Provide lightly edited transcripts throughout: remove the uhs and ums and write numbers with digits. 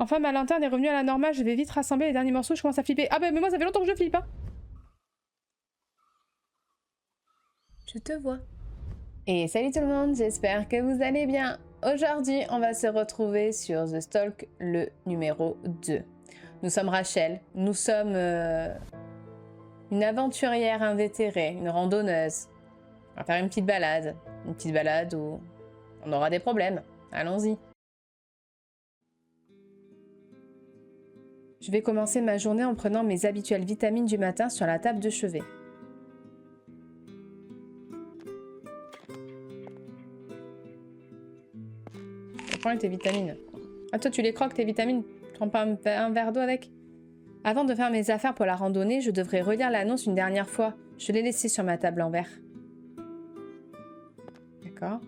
Enfin, ma lanterne est revenue à la normale, je vais vite rassembler les derniers morceaux, je commence à flipper. Ah bah mais moi ça fait longtemps que je flippe, hein. Je te vois. Et salut tout le monde, j'espère que vous allez bien. Aujourd'hui, on va se retrouver sur The Stalk, le numéro 2. Nous sommes Rachel, nous sommes une aventurière invétérée, une randonneuse. On va faire une petite balade où on aura des problèmes. Allons-y. Je vais commencer ma journée en prenant mes habituelles vitamines du matin sur la table de chevet. Prends tes vitamines. Ah toi tu les croques tes vitamines? Tu prends pas un verre d'eau avec? Avant de faire mes affaires pour la randonnée, je devrais relire l'annonce une dernière fois. Je l'ai laissée sur ma table en verre. D'accord.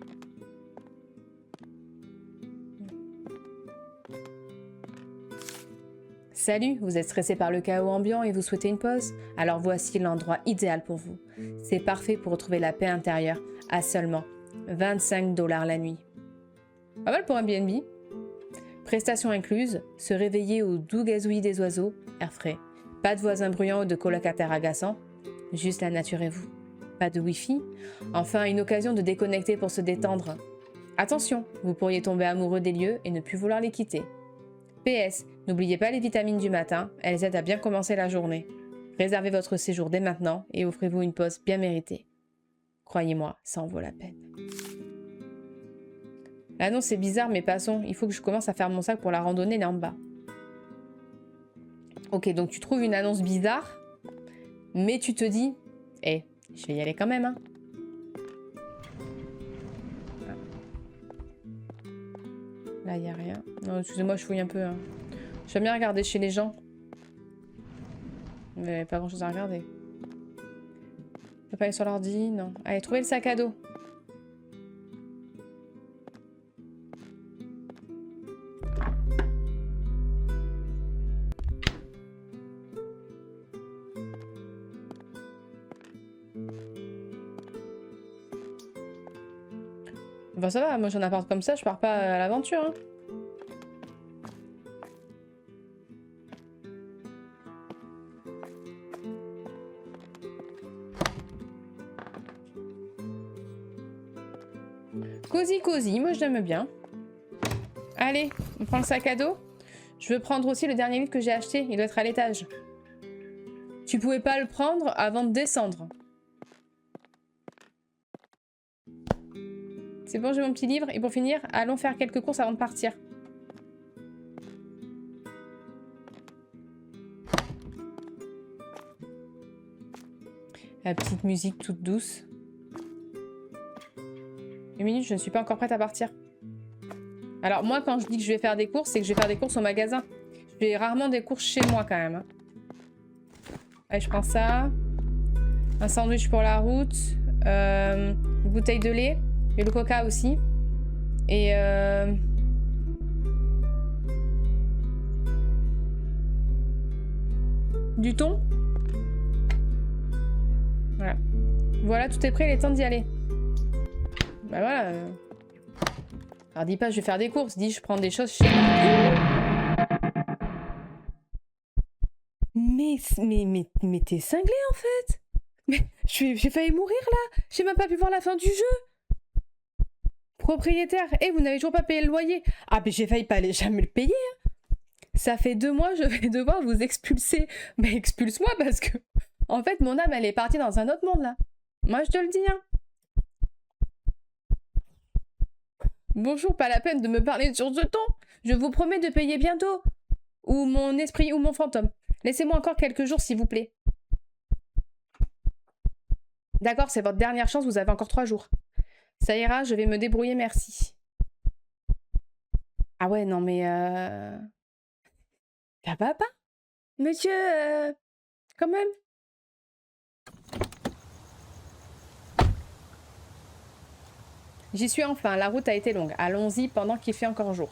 Salut, vous êtes stressé par le chaos ambiant et vous souhaitez une pause? Alors voici l'endroit idéal pour vous. C'est parfait pour retrouver la paix intérieure à seulement 25 $ la nuit. Pas mal pour un B&B. Prestations incluses, se réveiller au doux gazouillis des oiseaux, air frais. Pas de voisins bruyants ou de colocataires agaçants. Juste la nature et vous. Pas de wifi. Enfin, une occasion de déconnecter pour se détendre. Attention, vous pourriez tomber amoureux des lieux et ne plus vouloir les quitter. PS, n'oubliez pas les vitamines du matin, elles aident à bien commencer la journée. Réservez votre séjour dès maintenant et offrez-vous une pause bien méritée. Croyez-moi, ça en vaut la peine. L'annonce est bizarre, mais passons. Il faut que je commence à faire mon sac pour la randonnée là en bas. Ok, donc tu trouves une annonce bizarre, mais tu te dis, je vais y aller quand même, hein. Là, il n'y a rien. Non, excusez-moi, je fouille un peu. Hein. J'aime bien regarder chez les gens. Mais pas grand-chose à regarder. Je peux pas aller sur l'ordi, non. Allez, trouvez le sac à dos. Bon, ça va, moi j'en apporte comme ça, je pars pas à l'aventure. Hein. Cosy, moi je l'aime bien. Allez, on prend le sac à dos. Je veux prendre aussi le dernier livre que j'ai acheté, il doit être à l'étage. Tu pouvais pas le prendre avant de descendre. C'est bon, j'ai mon petit livre. Et pour finir, allons faire quelques courses avant de partir. La petite musique toute douce. Une minute, je ne suis pas encore prête à partir. Alors moi, quand je dis que je vais faire des courses, c'est que je vais faire des courses au magasin. Je fais rarement des courses chez moi quand même. Hein. Allez, je prends ça. Un sandwich pour la route. Une bouteille de lait. Et le coca aussi. Et du thon. Voilà. Voilà, tout est prêt, il est temps d'y aller. Bah voilà. Alors dis pas je vais faire des courses, dis je prends des choses chez moi. Mais t'es cinglé en fait. Mais j'ai failli mourir là. J'ai même pas pu voir la fin du jeu. Propriétaire, vous n'avez toujours pas payé le loyer. Ah mais j'ai failli pas aller jamais le payer. Hein. Ça fait 2 mois, je vais devoir vous expulser. Mais expulse-moi parce que en fait mon âme elle est partie dans un autre monde là. Moi je te le dis hein. Bonjour, pas la peine de me parler sur ce ton. Je vous promets de payer bientôt. Ou mon esprit ou mon fantôme. Laissez-moi encore quelques jours s'il vous plaît. D'accord, c'est votre dernière chance, vous avez encore 3 jours. Ça ira, je vais me débrouiller, merci. Ah ouais, non mais ça va pas? Monsieur, quand même. J'y suis enfin, la route a été longue. Allons-y pendant qu'il fait encore jour.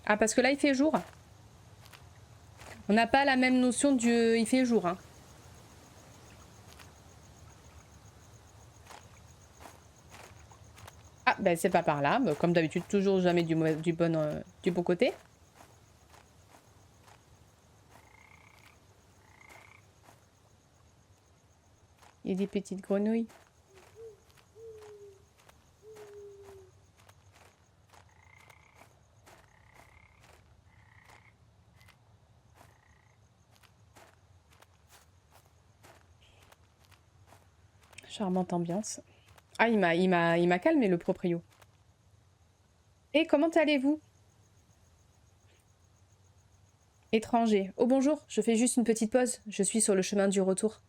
Ah, parce que là, il fait jour. On n'a pas la même notion du il fait jour. Hein. Ah, ben c'est pas par là. Bah, comme d'habitude, toujours jamais du bon côté. Il y a des petites grenouilles. Charmante ambiance. Ah, il m'a calmé le proprio. Et comment allez-vous? Étranger. Oh bonjour, je fais juste une petite pause. Je suis sur le chemin du retour.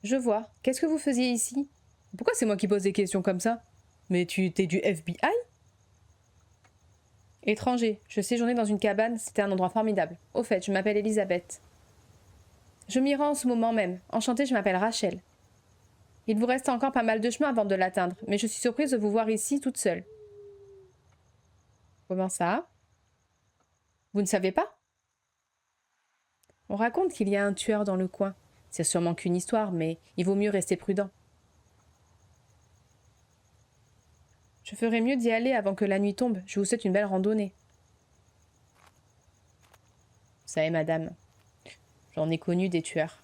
Je vois. Qu'est-ce que vous faisiez ici? Pourquoi c'est moi qui pose des questions comme ça? Mais t'es du FBI? Étranger. Je séjournais dans une cabane, c'était un endroit formidable. Au fait, je m'appelle Elisabeth. Je m'y rends en ce moment même. Enchantée, je m'appelle Rachel. Il vous reste encore pas mal de chemin avant de l'atteindre, mais je suis surprise de vous voir ici toute seule. Comment ça? Vous ne savez pas? On raconte qu'il y a un tueur dans le coin. C'est sûrement qu'une histoire, mais il vaut mieux rester prudent. Je ferais mieux d'y aller avant que la nuit tombe. Je vous souhaite une belle randonnée. Vous savez, madame, j'en ai connu des tueurs.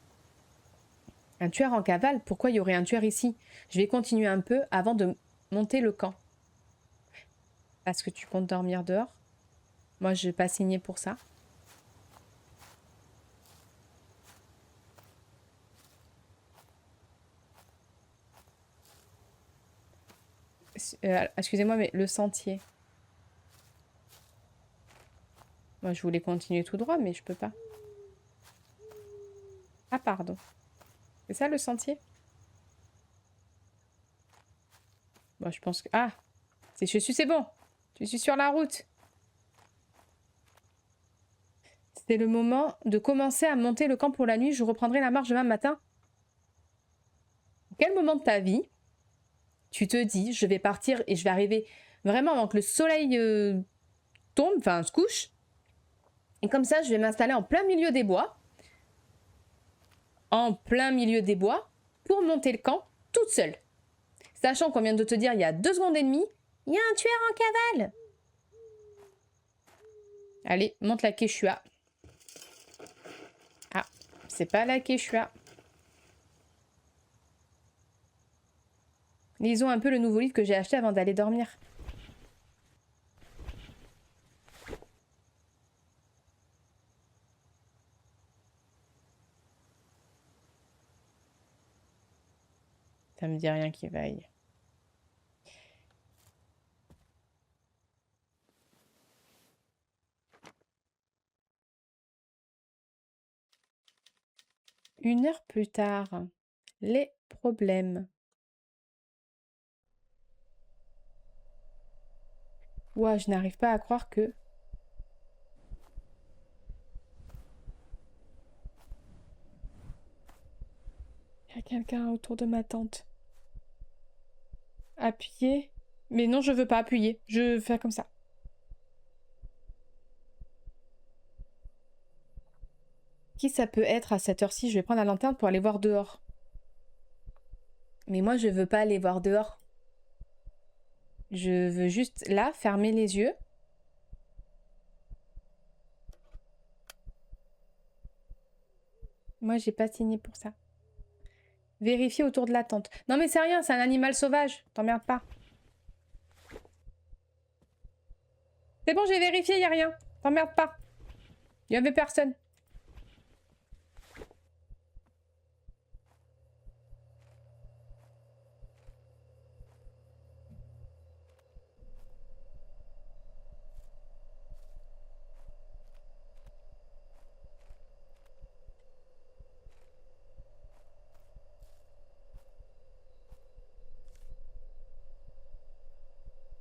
Un tueur en cavale? Pourquoi il y aurait un tueur ici? Je vais continuer un peu avant de monter le camp. Parce que tu comptes dormir dehors? Moi, je n'ai pas signé pour ça. Excusez-moi, mais le sentier. Moi, je voulais continuer tout droit, mais je peux pas. Ah, pardon. C'est ça le sentier? Bon, je pense que... Ah! C'est bon! Je suis sur la route! C'est le moment de commencer à monter le camp pour la nuit. Je reprendrai la marche demain matin. Quel moment de ta vie tu te dis, je vais partir et je vais arriver vraiment avant que le soleil tombe, enfin se couche. Et comme ça, je vais m'installer en plein milieu des bois. En plein milieu des bois pour monter le camp toute seule. Sachant qu'on vient de te dire il y a 2 secondes et demie, il y a un tueur en cavale. Allez, monte la Quechua. Ah, c'est pas la Quechua. Lisons un peu le nouveau livre que j'ai acheté avant d'aller dormir. Ça me dit rien qui vaille. Une heure plus tard, les problèmes. Ouah, je n'arrive pas à croire que... Il y a quelqu'un autour de ma tente. Appuyer. Mais non, je veux pas appuyer. Je veux faire comme ça. Qui ça peut être à cette heure-ci? Je vais prendre la lanterne pour aller voir dehors. Mais moi, je veux pas aller voir dehors. Je veux juste, là, fermer les yeux. Moi, j'ai pas signé pour ça. Vérifier autour de la tente. Non, mais c'est rien, c'est un animal sauvage. T'emmerdes pas. C'est bon, j'ai vérifié, y a rien. T'emmerdes pas. Il y avait personne.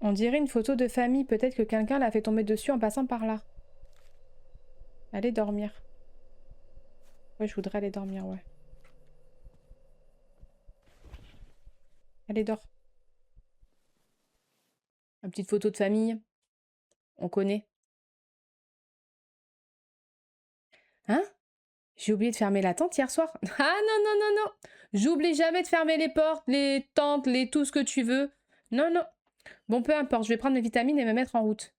On dirait une photo de famille. Peut-être que quelqu'un l'a fait tomber dessus en passant par là. Allez dormir. Ouais, je voudrais aller dormir, ouais. Allez, dors. Une petite photo de famille. On connaît. Hein? J'ai oublié de fermer la tente hier soir. Ah non, non, non, non. J'oublie jamais de fermer les portes, les tentes, tout ce que tu veux. Non, non. Bon, peu importe, je vais prendre mes vitamines et me mettre en route.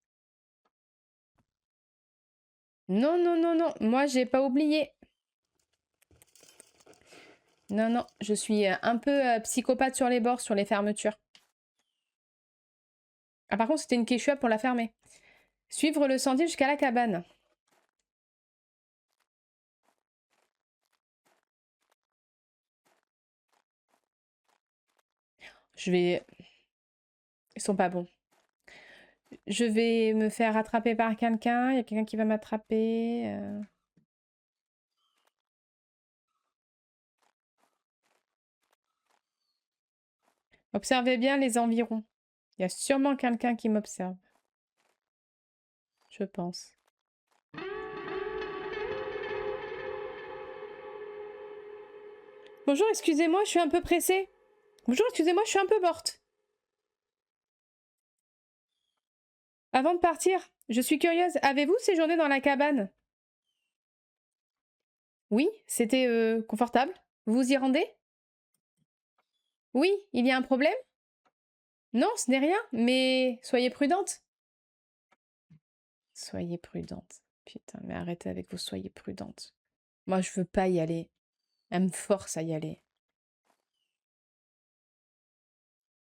Non, non, non, non, moi j'ai pas oublié. Non, non, je suis un peu psychopathe sur les bords, sur les fermetures. Ah, par contre, c'était une quechua pour la fermer. Suivre le sentier jusqu'à la cabane. Je vais... Ils sont pas bons. Je vais me faire rattraper par quelqu'un. Il y a quelqu'un qui va m'attraper. Observez bien les environs. Il y a sûrement quelqu'un qui m'observe. Je pense. Bonjour, excusez-moi, je suis un peu pressée. Bonjour, excusez-moi, je suis un peu morte. Avant de partir, je suis curieuse. Avez-vous séjourné dans la cabane? Oui, c'était confortable. Vous vous y rendez? Oui, il y a un problème? Non, ce n'est rien, mais soyez prudente. Soyez prudente. Putain, mais arrêtez avec vos soyez prudente. Moi, je veux pas y aller. Elle me force à y aller.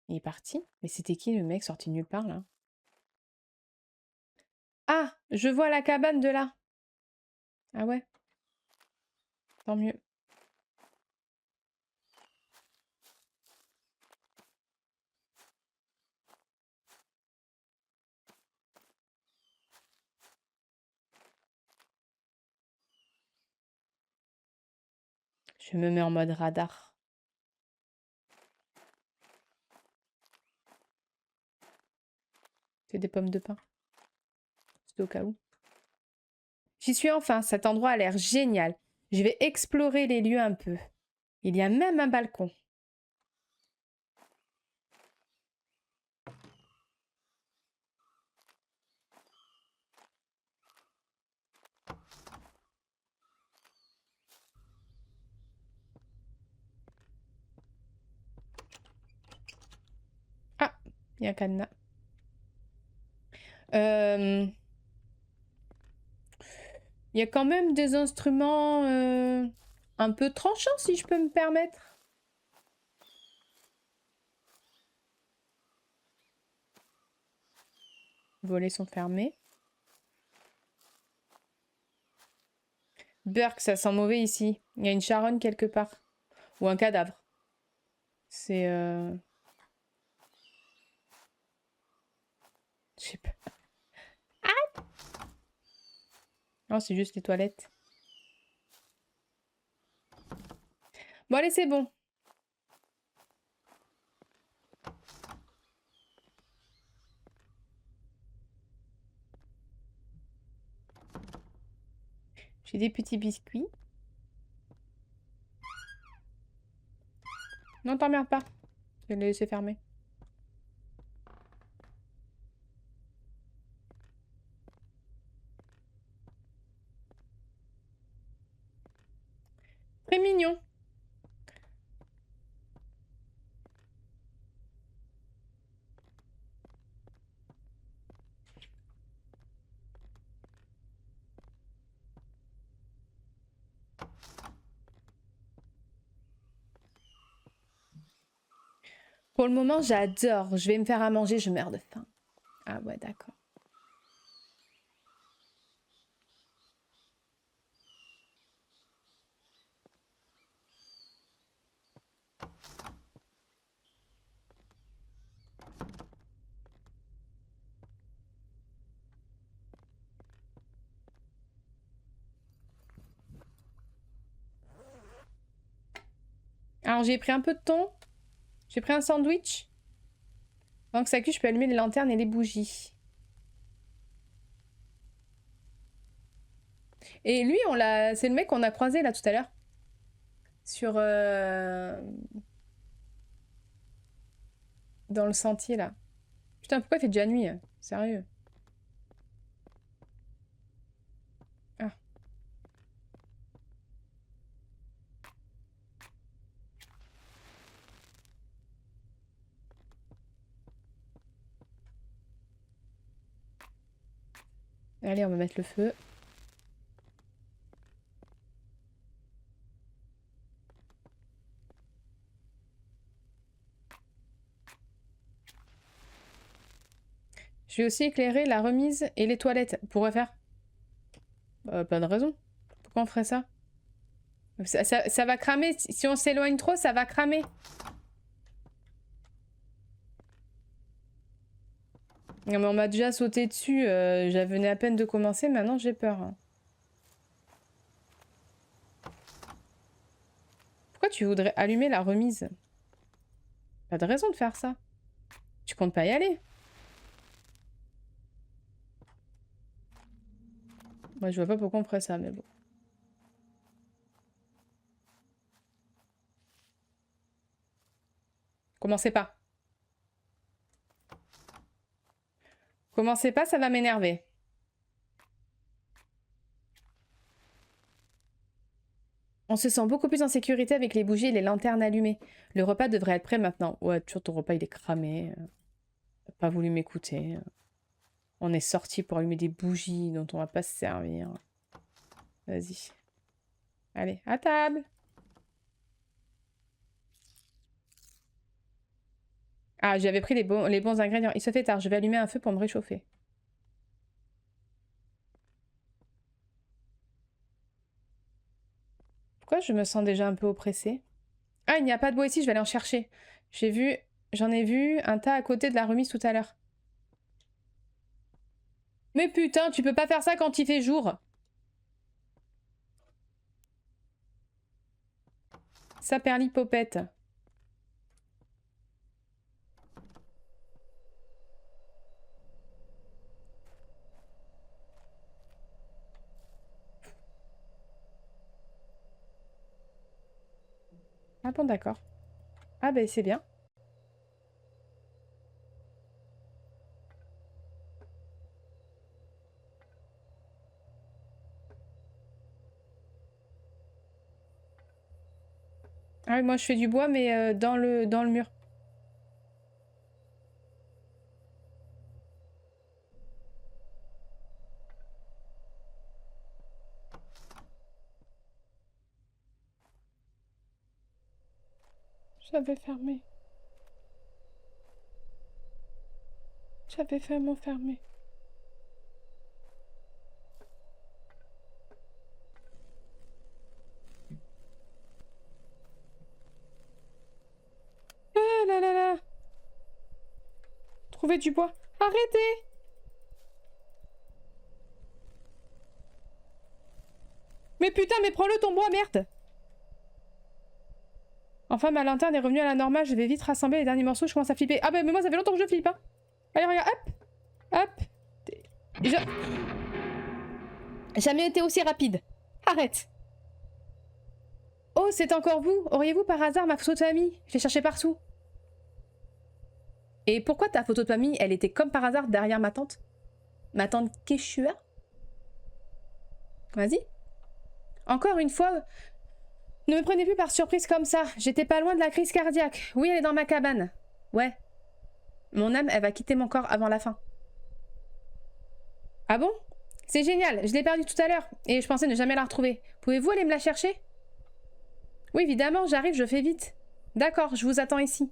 Il est parti? Mais c'était qui le mec sorti de nulle part, là? Ah, je vois la cabane de là. Ah ouais? Tant mieux. Je me mets en mode radar. C'est des pommes de pin. C'est au cas où. J'y suis enfin, cet endroit a l'air génial. Je vais explorer les lieux un peu. Il y a même un balcon. Ah, il y a un cadenas. Il y a quand même des instruments un peu tranchants, si je peux me permettre. Les volets sont fermés. Burk, ça sent mauvais ici. Il y a une charogne quelque part. Ou un cadavre. C'est... Je sais pas. Ah non, c'est juste les toilettes. Bon, allez, c'est bon. J'ai des petits biscuits. Non, t'emmerdes pas. Je vais les laisser fermer. Très mignon. Pour le moment, j'adore. Je vais me faire à manger, je meurs de faim. Ah ouais, d'accord. Alors, j'ai pris un peu de thon. J'ai pris un sandwich. Pendant que ça cuit, je peux allumer les lanternes et les bougies. Et lui, on l'a, c'est le mec qu'on a croisé là tout à l'heure. Sur... Dans le sentier là. Putain, pourquoi il fait déjà nuit? Sérieux. Ah. Allez, on va mettre le feu. Je vais aussi éclairer la remise et les toilettes. Pourrait faire. Pas de raison. Pourquoi on ferait ça? Ça va cramer. Si on s'éloigne trop, ça va cramer. Non, mais on m'a déjà sauté dessus. J'avais à peine de commencer. Maintenant, j'ai peur. Hein. Pourquoi tu voudrais allumer la remise? Pas de raison de faire ça. Tu comptes pas y aller? Moi, je vois pas pourquoi on ferait ça, mais bon. Commencez pas. Commencez pas, ça va m'énerver. On se sent beaucoup plus en sécurité avec les bougies et les lanternes allumées. Le repas devrait être prêt maintenant. Ouais, toujours ton repas, il est cramé. T'as pas voulu m'écouter. On est sorti pour allumer des bougies dont on va pas se servir. Vas-y. Allez, à table. Ah, j'avais pris les bons ingrédients. Il se fait tard, je vais allumer un feu pour me réchauffer. Pourquoi je me sens déjà un peu oppressée? Ah, il n'y a pas de bois ici, je vais aller en chercher. J'en ai vu un tas à côté de la remise tout à l'heure. Mais putain, tu peux pas faire ça quand il fait jour. Ça perlipopette. Ah bon, d'accord. Ah ben c'est bien. Ah oui, moi je fais du bois, mais dans le mur. J'avais fermé. J'avais vraiment fermé. Ah là là là. Trouver du bois. Arrêtez! Mais putain, mais prends-le ton bois, merde! Enfin, ma lanterne est revenue à la normale, je vais vite rassembler les derniers morceaux, je commence à flipper. Ah bah mais moi ça fait longtemps que je flippe, hein. Allez, regarde, hop! Hop! Jamais été aussi rapide. Arrête! Oh, c'est encore vous? Auriez-vous par hasard ma photo de famille? Je l'ai cherchée partout. Et pourquoi ta photo de famille, elle était comme par hasard derrière ma tante? Ma tante Keshua? Vas-y. Encore une fois, ne me prenez plus par surprise comme ça. J'étais pas loin de la crise cardiaque. Oui, elle est dans ma cabane. Ouais. Mon âme, elle va quitter mon corps avant la fin. Ah bon? C'est génial, je l'ai perdue tout à l'heure et je pensais ne jamais la retrouver. Pouvez-vous aller me la chercher? Oui, évidemment, j'arrive, je fais vite. D'accord, je vous attends ici.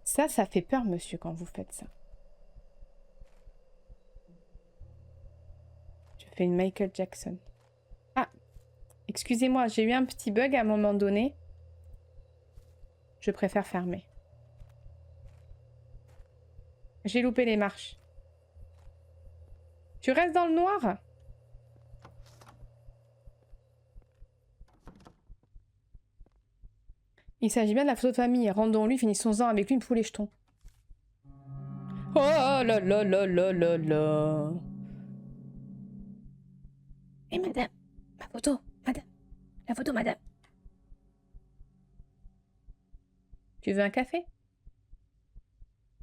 Ça fait peur, monsieur, quand vous faites ça. Je fais une Michael Jackson. Ah, excusez-moi, j'ai eu un petit bug à un moment donné. Je préfère fermer. J'ai loupé les marches. Tu restes dans le noir? Il s'agit bien de la photo de famille. Rendons-lui, finissons-en avec lui, il me fout les jetons. Oh là là là là là là. Hé madame, ma photo, madame. La photo, madame. Tu veux un café?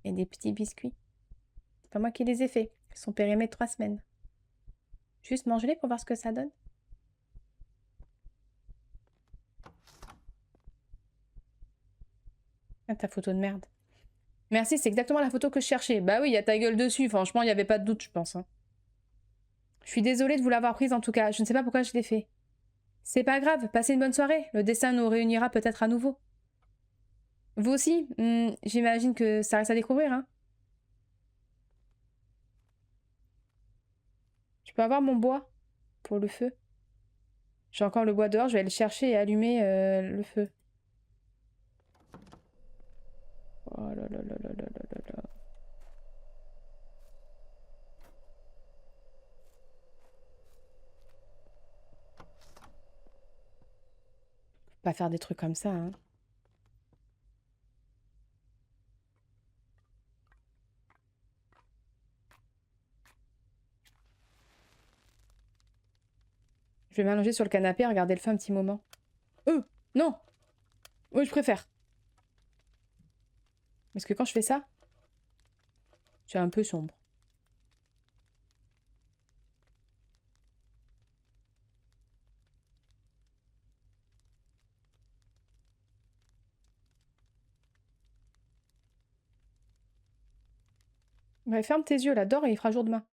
Et des petits biscuits. C'est pas moi qui les ai faits. Ils sont périmés 3 semaines. Juste mange-les pour voir ce que ça donne. Ah, ta photo de merde. Merci, c'est exactement la photo que je cherchais. Bah oui, il y a ta gueule dessus. Franchement, il n'y avait pas de doute, je pense. Hein. Je suis désolée de vous l'avoir prise en tout cas. Je ne sais pas pourquoi je l'ai fait. C'est pas grave, passez une bonne soirée. Le destin nous réunira peut-être à nouveau. Vous aussi, j'imagine que ça reste à découvrir, hein. Tu peux avoir mon bois pour le feu. J'ai encore le bois dehors, je vais aller le chercher et allumer le feu. Oh là là là là là là là. Pas faire des trucs comme ça, hein. Je vais m'allonger sur le canapé et regarder le feu un petit moment. Non. Oui, je préfère. Parce que quand je fais ça, c'est un peu sombre. Ouais, ferme tes yeux là, dors et il fera jour demain.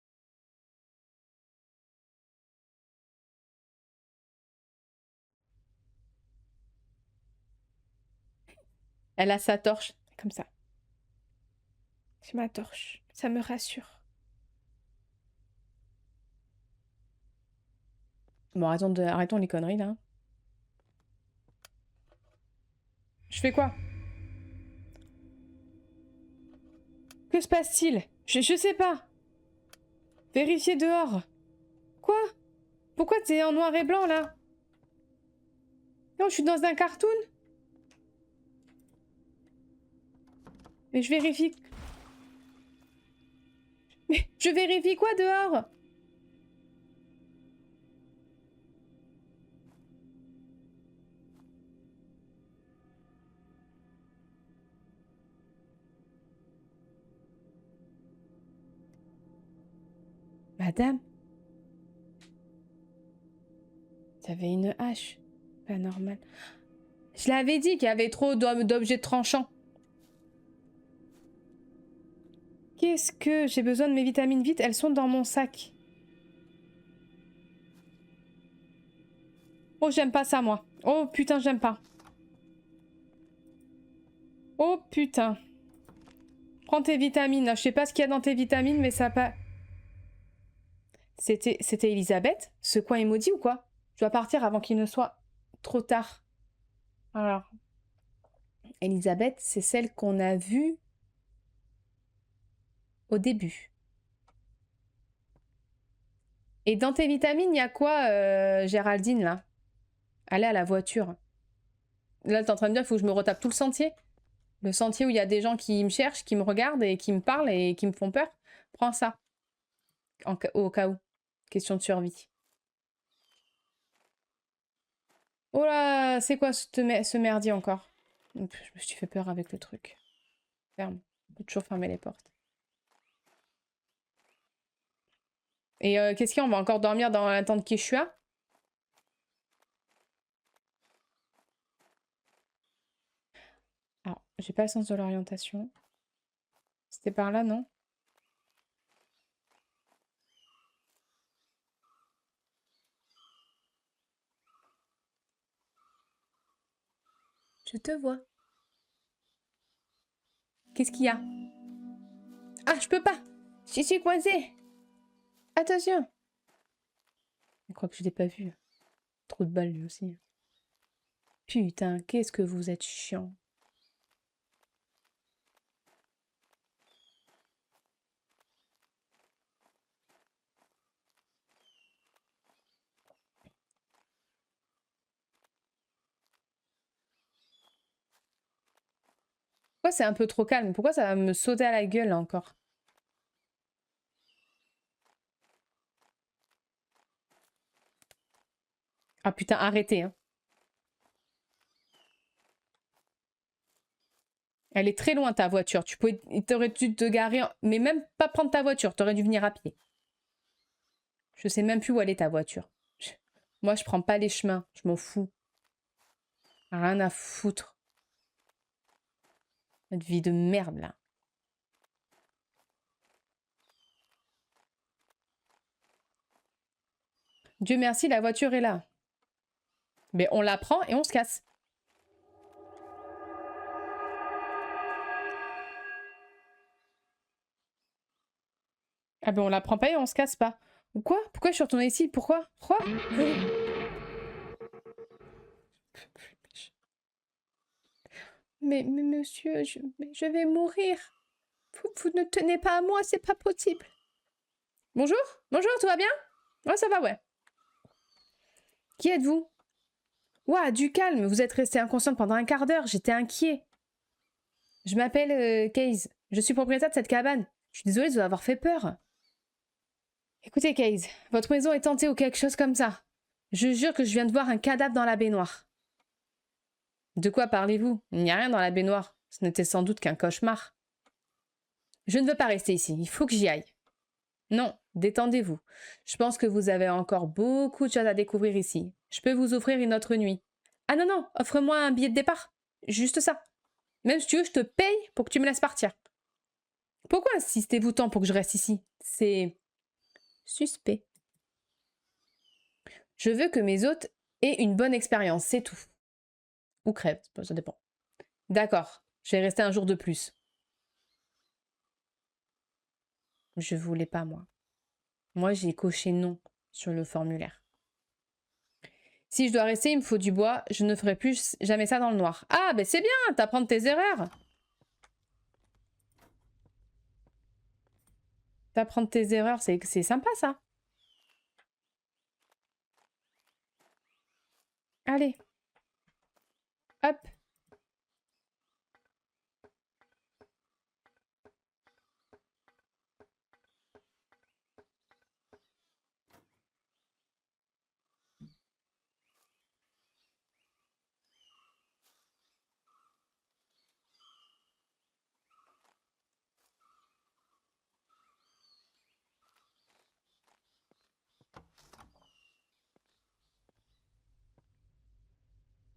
Elle a sa torche, comme ça. J'ai ma torche, ça me rassure. Bon, arrêtons les conneries là. Je fais quoi? Que se passe-t-il? Je sais pas. Vérifiez dehors. Quoi? Pourquoi t'es en noir et blanc là? Non, je suis dans un cartoon? Mais je vérifie. Mais je vérifie quoi dehors? Madame? T'avais une hache. Pas normal. Je l'avais dit qu'il y avait trop d'objets tranchants. Qu'est-ce que... J'ai besoin de mes vitamines vite, elles sont dans mon sac. Oh, j'aime pas ça, moi. Oh, putain, j'aime pas. Oh, putain. Prends tes vitamines. Je sais pas ce qu'il y a dans tes vitamines, mais ça pas... C'était Elisabeth? Ce coin est maudit ou quoi? Je dois partir avant qu'il ne soit trop tard. Alors, Elisabeth, c'est celle qu'on a vue au début. Et dans tes vitamines, il y a quoi, Géraldine, là? Allez à la voiture. Là, t'es en train de dire qu'il faut que je me retape tout le sentier? Le sentier où il y a des gens qui me cherchent, qui me regardent et qui me parlent et qui me font peur? Prends ça, au cas où. Question de survie. Oh là, c'est quoi ce merdier encore? Je me suis fait peur avec le truc. Ferme. Faut toujours fermer les portes. Et qu'est-ce qu'il y a? On va encore dormir dans la tente Quechua? Alors, j'ai pas le sens de l'orientation. C'était par là, non? Je te vois. Qu'est-ce qu'il y a? Ah, je peux pas! Je suis coincée! Attention! Je crois que je l'ai pas vu. Trop de balles lui aussi. Putain, qu'est-ce que vous êtes chiant. Pourquoi c'est un peu trop calme? Pourquoi ça va me sauter à la gueule là, encore? Ah putain, arrêtez, hein. Elle est très loin ta voiture. T'aurais dû te garer, mais même pas prendre ta voiture. T'aurais dû venir à pied. Je sais même plus où elle est ta voiture. Moi, je prends pas les chemins. Je m'en fous. Rien à foutre. Notre vie de merde, là. Dieu merci, la voiture est là. Mais on la prend et on se casse. Ah ben on la prend pas et on se casse pas. Ou quoi? Pourquoi je suis retournée ici? Pourquoi? Mais monsieur, je vais mourir. Vous ne tenez pas à moi, c'est pas possible. Bonjour? Bonjour, tout va bien? Ouais, ça va, ouais. Qui êtes-vous? Ouah, du calme, vous êtes restée inconsciente pendant un quart d'heure, j'étais inquiet. Je m'appelle Case, je suis propriétaire de cette cabane. Je suis désolée de vous avoir fait peur. Écoutez, Case, votre maison est hantée ou quelque chose comme ça. Je jure que je viens de voir un cadavre dans la baignoire. De quoi parlez-vous? Il n'y a rien dans la baignoire. Ce n'était sans doute qu'un cauchemar. Je ne veux pas rester ici, il faut que j'y aille. Non, détendez-vous. Je pense que vous avez encore beaucoup de choses à découvrir ici. Je peux vous offrir une autre nuit. Ah non, non, offre-moi un billet de départ. Juste ça. Même si tu veux, je te paye pour que tu me laisses partir. Pourquoi insistez-vous tant pour que je reste ici? C'est suspect. Je veux que mes hôtes aient une bonne expérience, c'est tout. Ou crèvent, ça dépend. D'accord, je vais rester un jour de plus. Je voulais pas, moi. Moi, j'ai coché non sur le formulaire. Si je dois rester, il me faut du bois. Je ne ferai plus jamais ça dans le noir. Ah, ben c'est bien, t'apprends de tes erreurs. T'apprends de tes erreurs, c'est sympa, ça. Allez. Hop.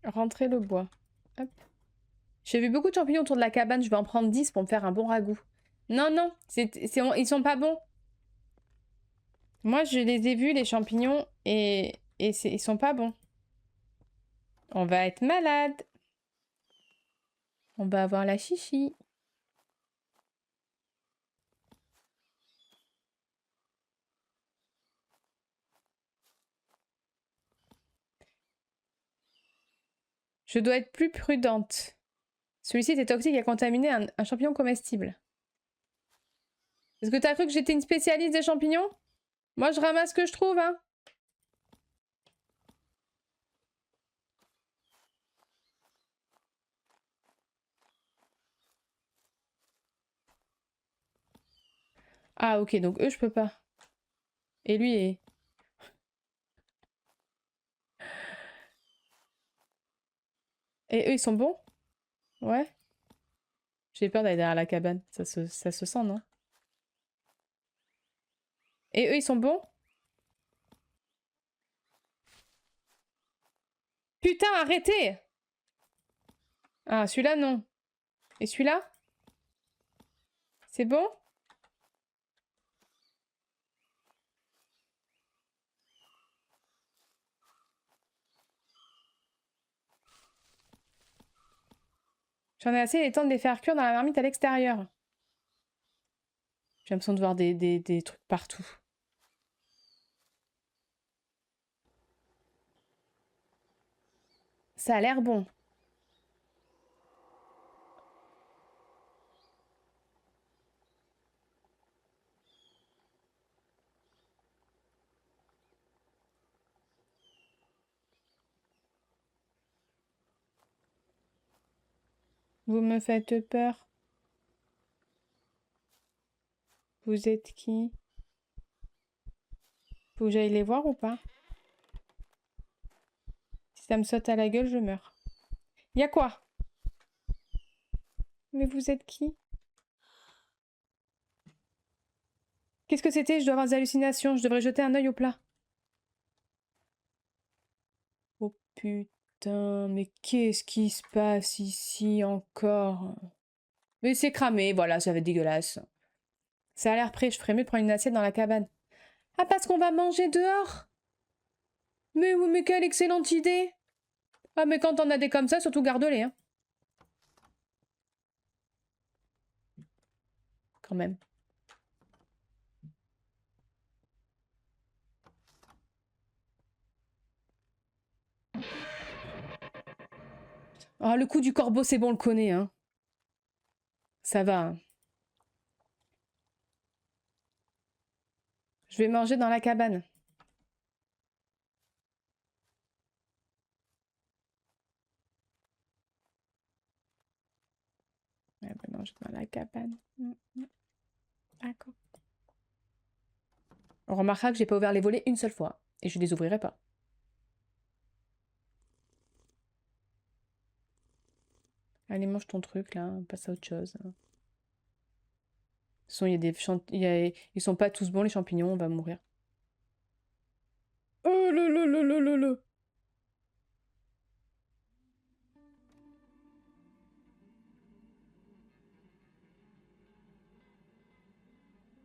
Rentrer le bois. Hop. J'ai vu beaucoup de champignons autour de la cabane. Je vais en prendre 10 pour me faire un bon ragoût. Non, non, ils sont pas bons. Moi, je les ai vus, les champignons, et ils sont pas bons. On va être malade. On va avoir la chichi. Je dois être plus prudente. Celui-ci était toxique et a contaminé un champignon comestible. Est-ce que t'as cru que j'étais une spécialiste des champignons? Moi, je ramasse ce que je trouve, hein. Ah, ok, donc eux, je peux pas. Et lui est... Et eux, ils sont bons? Ouais. J'ai peur d'aller derrière la cabane. Ça se sent, non? Et eux, ils sont bons? Putain, arrêtez! Ah, celui-là, non. Et celui-là? C'est bon? J'en ai assez, il est temps de les faire cuire dans la marmite à l'extérieur. J'ai l'impression de voir des trucs partout. Ça a l'air bon. Vous me faites peur. Vous êtes qui? Faut que j'aille les voir ou pas? Si ça me saute à la gueule, je meurs. Y'a quoi? Mais vous êtes qui? Qu'est-ce que c'était? Je dois avoir des hallucinations. Je devrais jeter un œil au plat. Oh putain, mais qu'est-ce qui se passe ici encore? Mais c'est cramé, voilà, ça va être dégueulasse. Ça a l'air prêt, je ferais mieux de prendre une assiette dans la cabane. Ah, parce qu'on va manger dehors? Mais quelle excellente idée! Ah, mais quand on a des comme ça, surtout garde-les, hein. Quand même. Ah, le coup du corbeau, c'est bon, on le connaît, hein. Ça va, hein. Je vais manger dans la cabane. Ouais, je vais manger dans la cabane. D'accord. On remarquera que j'ai pas ouvert les volets une seule fois. Et je les ouvrirai pas. Allez, mange ton truc, là. On passe à autre chose. De toute façon, il y a des ils sont pas tous bons, les champignons. On va mourir. Oh là là là là là là.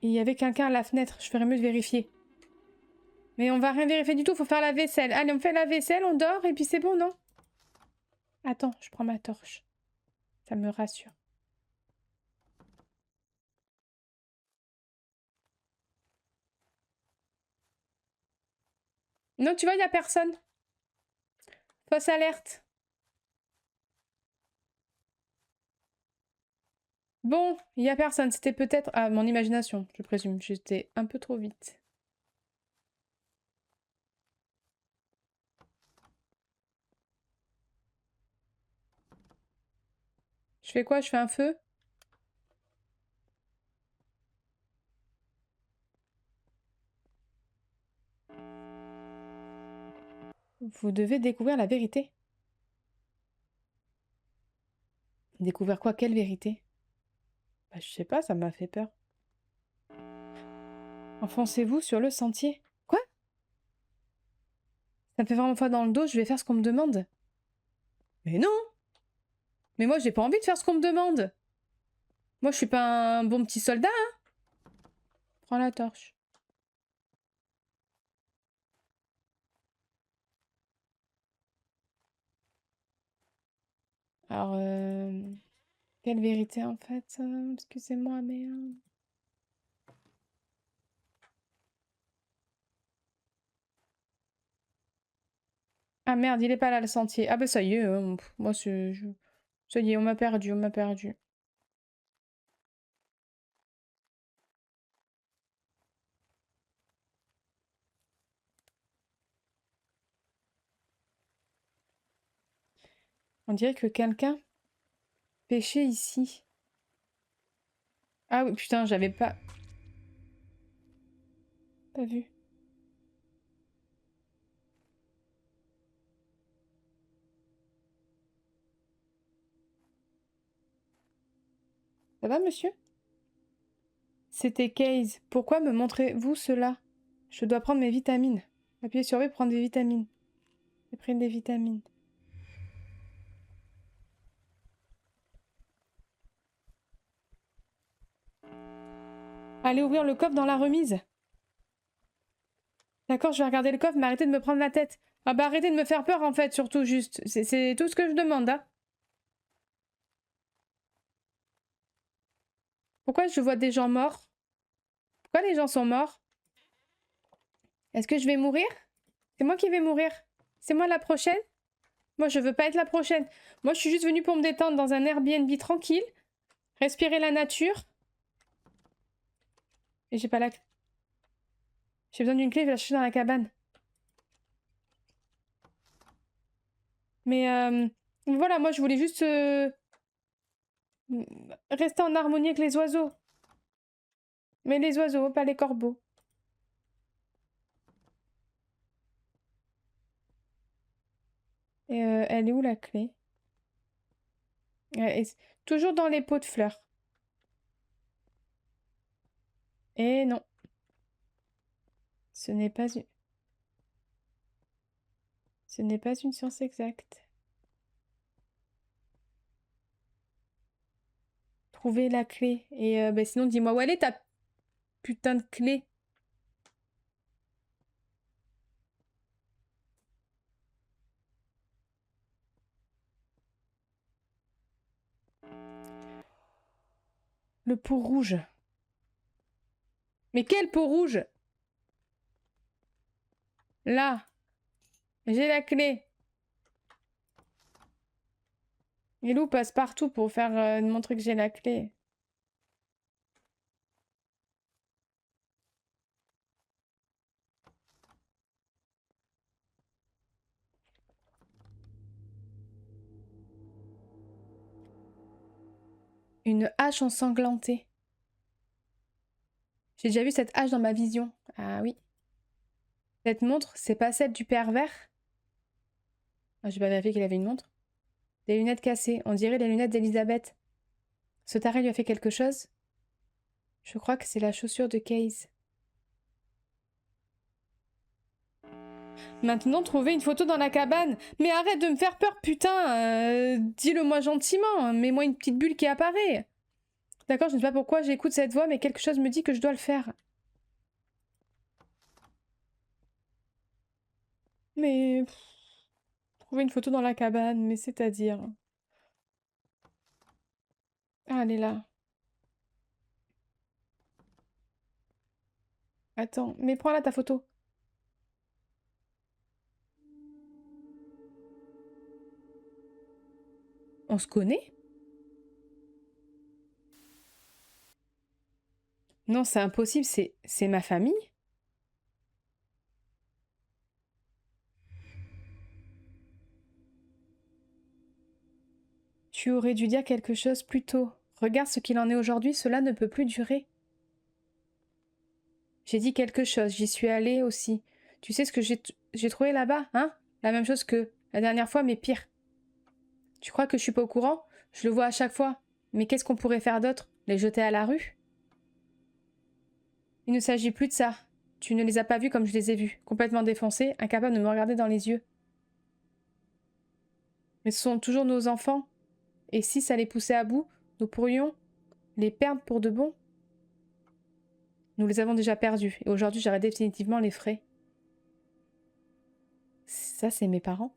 Il y avait quelqu'un à la fenêtre. Je ferais mieux de vérifier. Mais on va rien vérifier du tout. Faut faire la vaisselle. Allez, on fait la vaisselle, on dort. Et puis c'est bon, non? Attends, je prends ma torche. Ça me rassure. Non, tu vois, il y a personne. Fausse alerte. Bon, il y a personne. C'était peut-être... Ah, mon imagination, je présume. J'étais un peu trop vite. Je fais quoi? Je fais un feu? Vous devez découvrir la vérité. Découvrir quoi? Quelle vérité? Bah, je sais pas, ça m'a fait peur. Enfoncez-vous sur le sentier. Quoi? Ça me fait vraiment froid dans le dos, je vais faire ce qu'on me demande. Mais non! Mais moi, j'ai pas envie de faire ce qu'on me demande. Moi, je suis pas un bon petit soldat, hein? Prends la torche. Alors, quelle vérité, en fait? Excusez-moi, mais... Ah merde, il est pas là, le sentier. Ah bah ça y est, moi, ça y est, on m'a perdu, on m'a perdu. On dirait que quelqu'un pêchait ici. Ah oui, putain, j'avais pas vu. Ça va, monsieur? C'était Case. Pourquoi me montrez-vous cela? Je dois prendre mes vitamines. Appuyez sur V pour prendre des vitamines. Et prendre des vitamines. Allez ouvrir le coffre dans la remise. D'accord, je vais regarder le coffre, mais arrêtez de me prendre la tête. Ah bah arrêtez de me faire peur en fait, surtout juste. C'est tout ce que je demande, hein. Pourquoi je vois des gens morts? Pourquoi les gens sont morts? Est-ce que je vais mourir? C'est moi qui vais mourir. C'est moi la prochaine? Moi je veux pas être la prochaine. Moi je suis juste venue pour me détendre dans un Airbnb tranquille. Respirer la nature. Et j'ai pas la... J'ai besoin d'une clé, je vais la chercher dans la cabane. Mais voilà, moi je voulais juste rester en harmonie avec les oiseaux. Mais les oiseaux, pas les corbeaux. Et elle est où la clé? Toujours dans les pots de fleurs. Et non. Ce n'est pas une... Ce n'est pas une science exacte. trouver la clé. Et bah, sinon, dis-moi où elle est ta putain de clé. Le pot rouge. Mais quel pot rouge? Là. J'ai la clé. Et Lou passe partout pour faire montrer que j'ai la clé. Une hache ensanglantée. J'ai déjà vu cette hache dans ma vision. Ah oui. Cette montre, c'est pas celle du pervers? Ah, j'ai pas vérifié qu'il avait une montre. Des lunettes cassées. On dirait les lunettes d'Elisabeth. Ce taré lui a fait quelque chose? Je crois que c'est la chaussure de Case. Maintenant, trouver une photo dans la cabane. Mais arrête de me faire peur, putain. Dis-le-moi gentiment. Mets-moi une petite bulle qui apparaît. D'accord, je ne sais pas pourquoi j'écoute cette voix, mais quelque chose me dit que je dois le faire. Mais... trouver une photo dans la cabane, mais c'est-à-dire... Ah, elle est là. Attends, mais prends là ta photo. On se connaît? Non, c'est impossible, c'est ma famille? Tu aurais dû dire quelque chose plus tôt. Regarde ce qu'il en est aujourd'hui, cela ne peut plus durer. J'ai dit quelque chose, j'y suis allée aussi. Tu sais ce que j'ai trouvé là-bas, hein? La même chose que la dernière fois, mais pire. Tu crois que je suis pas au courant? Je le vois à chaque fois. Mais qu'est-ce qu'on pourrait faire d'autre? Les jeter à la rue? Il ne s'agit plus de ça. Tu ne les as pas vus comme je les ai vus, complètement défoncés, incapables de me regarder dans les yeux. Mais ce sont toujours nos enfants. Et si ça les poussait à bout, nous pourrions les perdre pour de bon. Nous les avons déjà perdus, et aujourd'hui j'arrête définitivement les frais. Ça, c'est mes parents?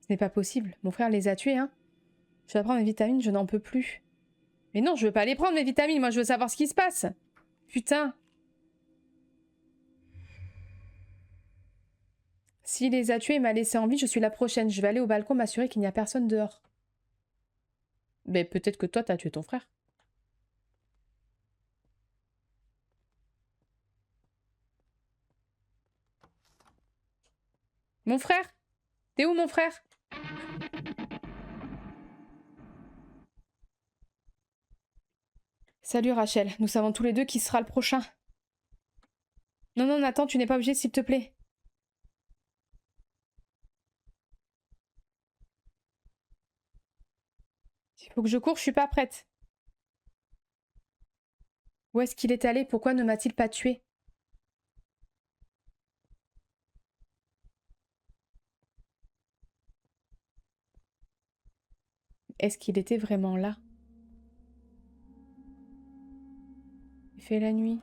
Ce n'est pas possible. Mon frère les a tués, hein. Je vais prendre mes vitamines, je n'en peux plus. Mais non, je veux pas les prendre, mes vitamines. Moi, je veux savoir ce qui se passe. Putain. S'il les a tués et m'a laissé en vie, je suis la prochaine. Je vais aller au balcon m'assurer qu'il n'y a personne dehors. Mais peut-être que toi, t'as tué ton frère. Mon frère? T'es où, mon frère? Salut, Rachel. Nous savons tous les deux qui sera le prochain. Non, non, Nathan, tu n'es pas obligé, s'il te plaît. Il faut que je cours, je suis pas prête. Où est-ce qu'il est allé? Pourquoi ne m'a-t-il pas tué? Est-ce qu'il était vraiment là? Il fait la nuit.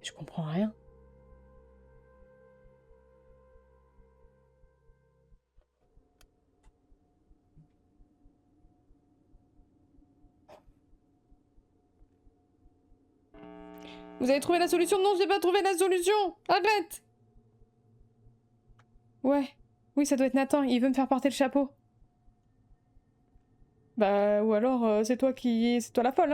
Je comprends rien. Vous avez trouvé la solution? Non, j'ai pas trouvé la solution! Arrête! Ouais. Oui, ça doit être Nathan. Il veut me faire porter le chapeau. Bah, ou alors, c'est toi qui... C'est toi la folle,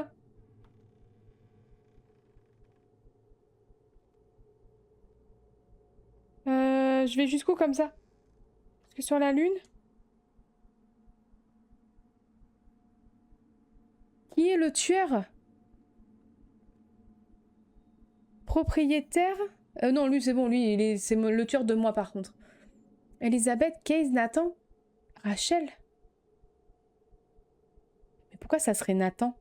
hein? Je vais jusqu'où comme ça? Parce que sur la lune... Qui est le tueur? Propriétaire? Non, lui, c'est bon. Lui, c'est le tueur de moi, par contre. Elisabeth, Case, Nathan? Rachel? Mais pourquoi ça serait Nathan?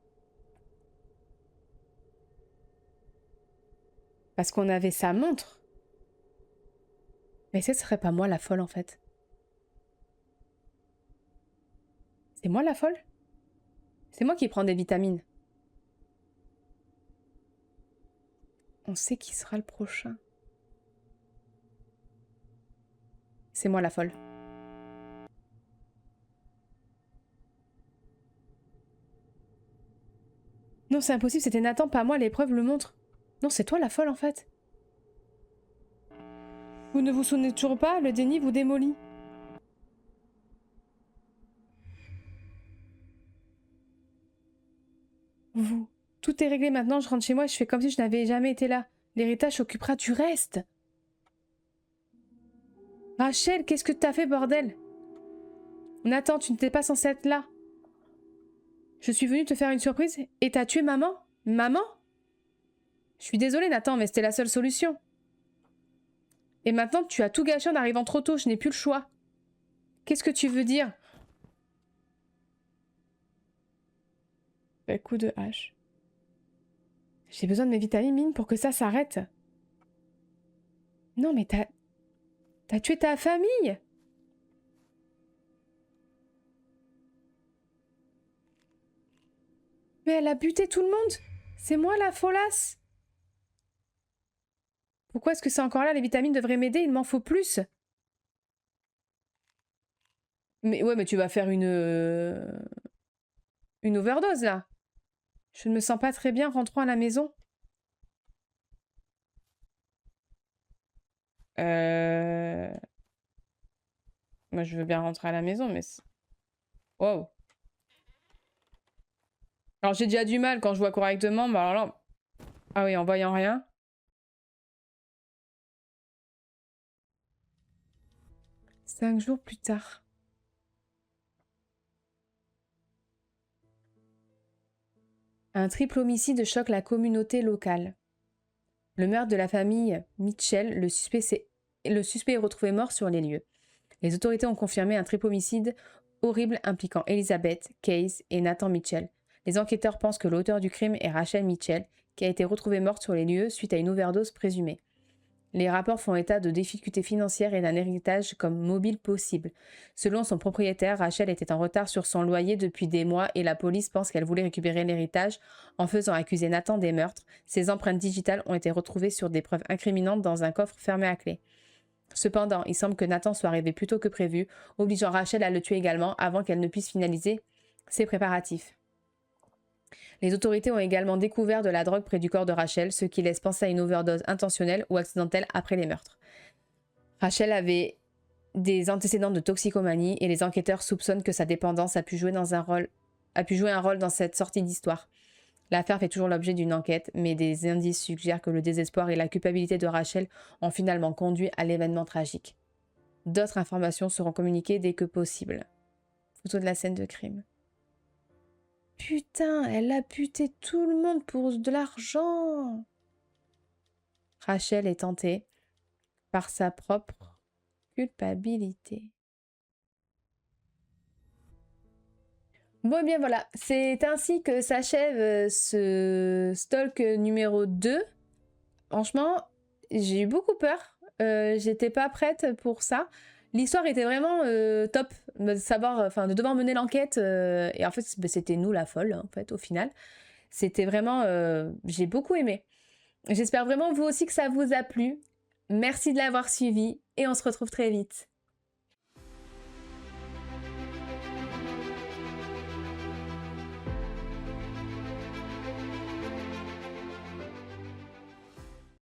Parce qu'on avait sa montre. Mais ce serait pas moi la folle en fait. C'est moi la folle? C'est moi qui prends des vitamines. On sait qui sera le prochain. C'est moi la folle. Non, c'est impossible, c'était Nathan, pas moi, l'épreuve le montre. Non, c'est toi la folle en fait. Vous ne vous souvenez toujours pas, le déni vous démolit. Vous. Tout est réglé maintenant, je rentre chez moi et je fais comme si je n'avais jamais été là. L'héritage s'occupera du reste. Rachel, qu'est-ce que t'as fait, bordel? Nathan, tu n'étais pas censé être là. Je suis venue te faire une surprise et t'as tué maman? Maman? Je suis désolée, Nathan, mais c'était la seule solution. Et maintenant, tu as tout gâché en arrivant trop tôt, je n'ai plus le choix. Qu'est-ce que tu veux dire? Coup de hache. J'ai besoin de mes vitamines pour que ça s'arrête. Non, mais t'as tué ta famille? Mais elle a buté tout le monde. C'est moi la folasse. Pourquoi est-ce que c'est encore là? Les vitamines devraient m'aider, il m'en faut plus. Mais ouais, mais tu vas faire une overdose là. Je ne me sens pas très bien, rentrons à la maison. Moi je veux bien rentrer à la maison, mais... Wow. Alors j'ai déjà du mal quand je vois correctement, mais alors là... Ah oui, en voyant rien. Cinq jours plus tard. Un triple homicide choque la communauté locale. Le meurtre de la famille Mitchell, le suspect est retrouvé mort sur les lieux. Les autorités ont confirmé un triple homicide horrible impliquant Elizabeth, Case et Nathan Mitchell. Les enquêteurs pensent que l'auteur du crime est Rachel Mitchell, qui a été retrouvée morte sur les lieux suite à une overdose présumée. Les rapports font état de difficultés financières et d'un héritage comme mobile possible. Selon son propriétaire, Rachel était en retard sur son loyer depuis des mois et la police pense qu'elle voulait récupérer l'héritage en faisant accuser Nathan des meurtres. Ses empreintes digitales ont été retrouvées sur des preuves incriminantes dans un coffre fermé à clé. Cependant, il semble que Nathan soit arrivé plus tôt que prévu, obligeant Rachel à le tuer également avant qu'elle ne puisse finaliser ses préparatifs. Les autorités ont également découvert de la drogue près du corps de Rachel, ce qui laisse penser à une overdose intentionnelle ou accidentelle après les meurtres. Rachel avait des antécédents de toxicomanie et les enquêteurs soupçonnent que sa dépendance a pu jouer un rôle dans cette sortie d'histoire. L'affaire fait toujours l'objet d'une enquête, mais des indices suggèrent que le désespoir et la culpabilité de Rachel ont finalement conduit à l'événement tragique. D'autres informations seront communiquées dès que possible. Photo de la scène de crime. Putain, elle a buté tout le monde pour de l'argent. Rachel est tentée par sa propre culpabilité. Bon, eh bien voilà, c'est ainsi que s'achève ce stalk numéro 2. Franchement, j'ai eu beaucoup peur. J'étais pas prête pour ça. L'histoire était vraiment top, de devoir mener l'enquête. Et en fait, c'était nous la folle, en fait, au final. C'était vraiment... j'ai beaucoup aimé. J'espère vraiment vous aussi que ça vous a plu. Merci de l'avoir suivi et on se retrouve très vite.